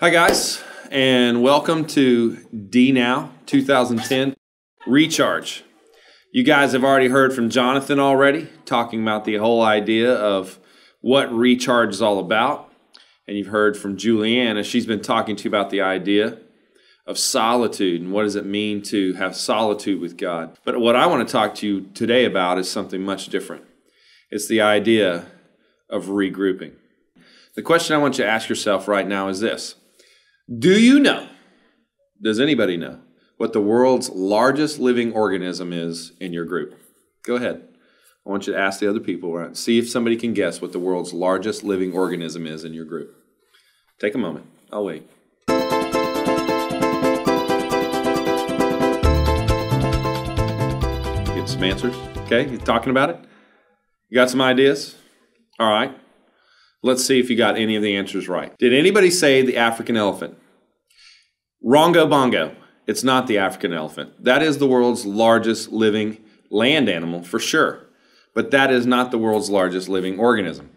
Hi guys, and welcome to DNow 2010 Recharge. You guys have already heard from Jonathan already, talking about the whole idea of what Recharge is all about. And you've heard from Juliana, she's been talking to you about the idea of solitude and what does it mean to have solitude with God. But what I want to talk to you today about is something much different. It's the idea of regrouping. The question I want you to ask yourself right now is this. Do you know, does anybody know, what the world's largest living organism is in your group? Go ahead. I want you to ask the other people around. See if somebody can guess what the world's largest living organism is in your group. Take a moment. I'll wait. Get some answers? Okay, you talking about it? You got some ideas? All right. Let's see if you got any of the answers right. Did anybody say the African elephant? Wrongo bongo. It's not the African elephant. That is the world's largest living land animal for sure. But that is not the world's largest living organism.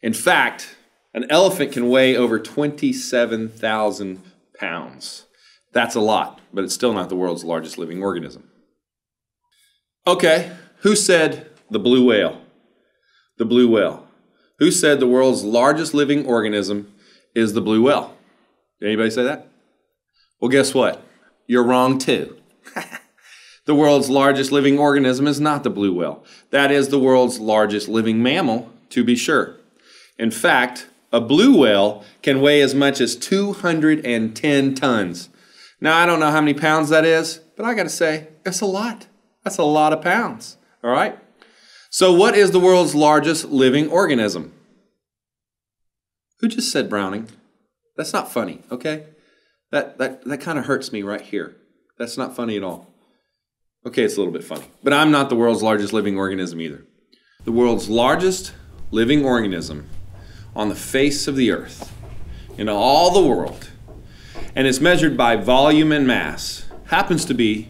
In fact, an elephant can weigh over 27,000 pounds. That's a lot, but it's still not the world's largest living organism. Okay, who said the blue whale? The blue whale. Who said the world's largest living organism is the blue whale? Did anybody say that? Well, guess what? You're wrong too. The world's largest living organism is not the blue whale. That is the world's largest living mammal, to be sure. In fact, a blue whale can weigh as much as 210 tons. Now, I don't know how many pounds that is, but I got to say, it's a lot. That's a lot of pounds, all right? So what is the world's largest living organism? Who just said Browning? That's not funny, okay? That kind of hurts me right here. That's not funny at all. Okay, it's a little bit funny. But I'm not the world's largest living organism either. The world's largest living organism on the face of the earth, in all the world, and it's measured by volume and mass, happens to be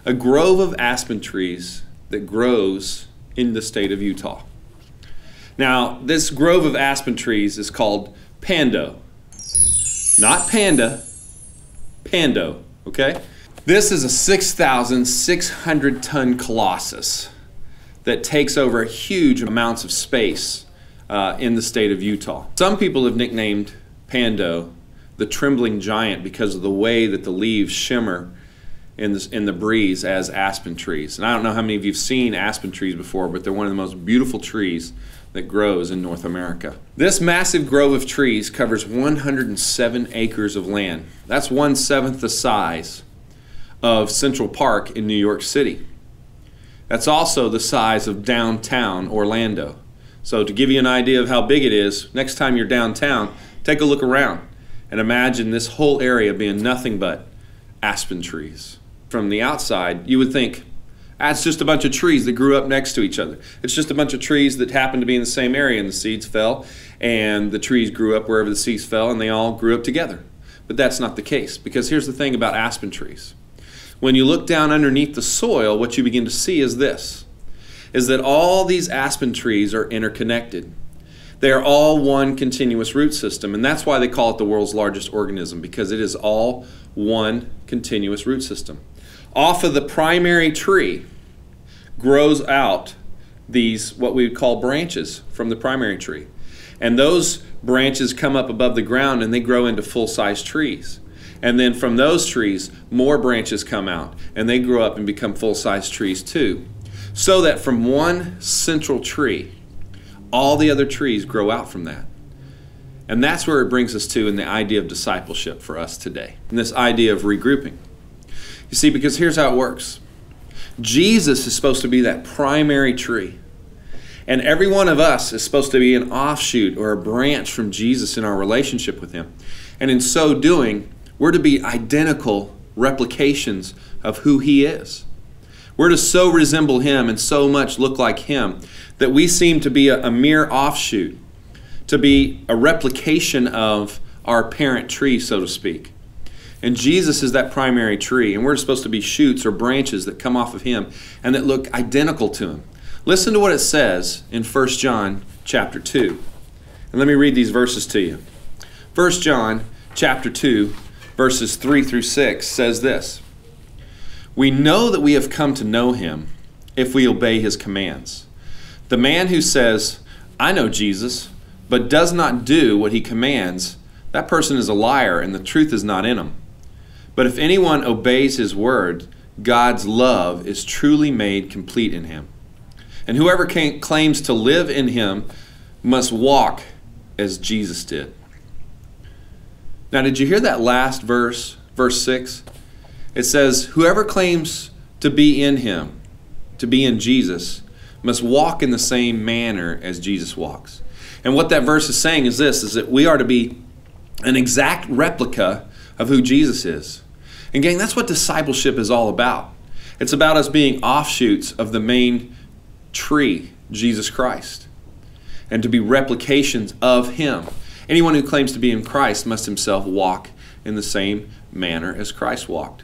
a grove of aspen trees that grows in the state of Utah. Now, this grove of aspen trees is called Pando. Not panda, Pando, okay? This is a 6,600 ton colossus that takes over huge amounts of space in the state of Utah. Some people have nicknamed Pando the trembling giant because of the way that the leaves shimmer in the breeze as aspen trees. And I don't know how many of you have seen aspen trees before, but they're one of the most beautiful trees that grows in North America. This massive grove of trees covers 107 acres of land. That's 1/7 the size of Central Park in New York City. That's also the size of downtown Orlando. So to give you an idea of how big it is, next time you're downtown, take a look around and imagine this whole area being nothing but aspen trees. From the outside, you would think, that's just a bunch of trees that grew up next to each other. It's just a bunch of trees that happened to be in the same area and the seeds fell and the trees grew up wherever the seeds fell and they all grew up together. But that's not the case, because here's the thing about aspen trees. When you look down underneath the soil, what you begin to see is this, is that all these aspen trees are interconnected. They are all one continuous root system, and that's why they call it the world's largest organism, because it is all one continuous root system. Off of the primary tree grows out these, what we would call branches from the primary tree. And those branches come up above the ground and they grow into full-size trees. And then from those trees, more branches come out and they grow up and become full-size trees too. So that from one central tree, all the other trees grow out from that. And that's where it brings us to in the idea of discipleship for us today, and this idea of regrouping. You see, because here's how it works. Jesus is supposed to be that primary tree. And every one of us is supposed to be an offshoot or a branch from Jesus in our relationship with Him. And in so doing, we're to be identical replications of who He is. We're to so resemble Him and so much look like Him that we seem to be a mere offshoot, to be a replication of our parent tree, so to speak. And Jesus is that primary tree, and we're supposed to be shoots or branches that come off of Him and that look identical to Him. Listen to what it says in 1 John chapter 2. And let me read these verses to you. 1 John chapter 2, verses 3 through 6 says this: "We know that we have come to know him if we obey his commands. The man who says, 'I know Jesus,' but does not do what he commands, that person is a liar, and the truth is not in him. But if anyone obeys his word, God's love is truly made complete in him. And whoever claims to live in him must walk as Jesus did." Now, did you hear that last verse, verse 6? It says, whoever claims to be in him, to be in Jesus, must walk in the same manner as Jesus walks. And what that verse is saying is this, is that we are to be an exact replica of who Jesus is. And gang, that's what discipleship is all about. It's about us being offshoots of the main tree, Jesus Christ, and to be replications of him. Anyone who claims to be in Christ must himself walk in the same manner as Christ walked.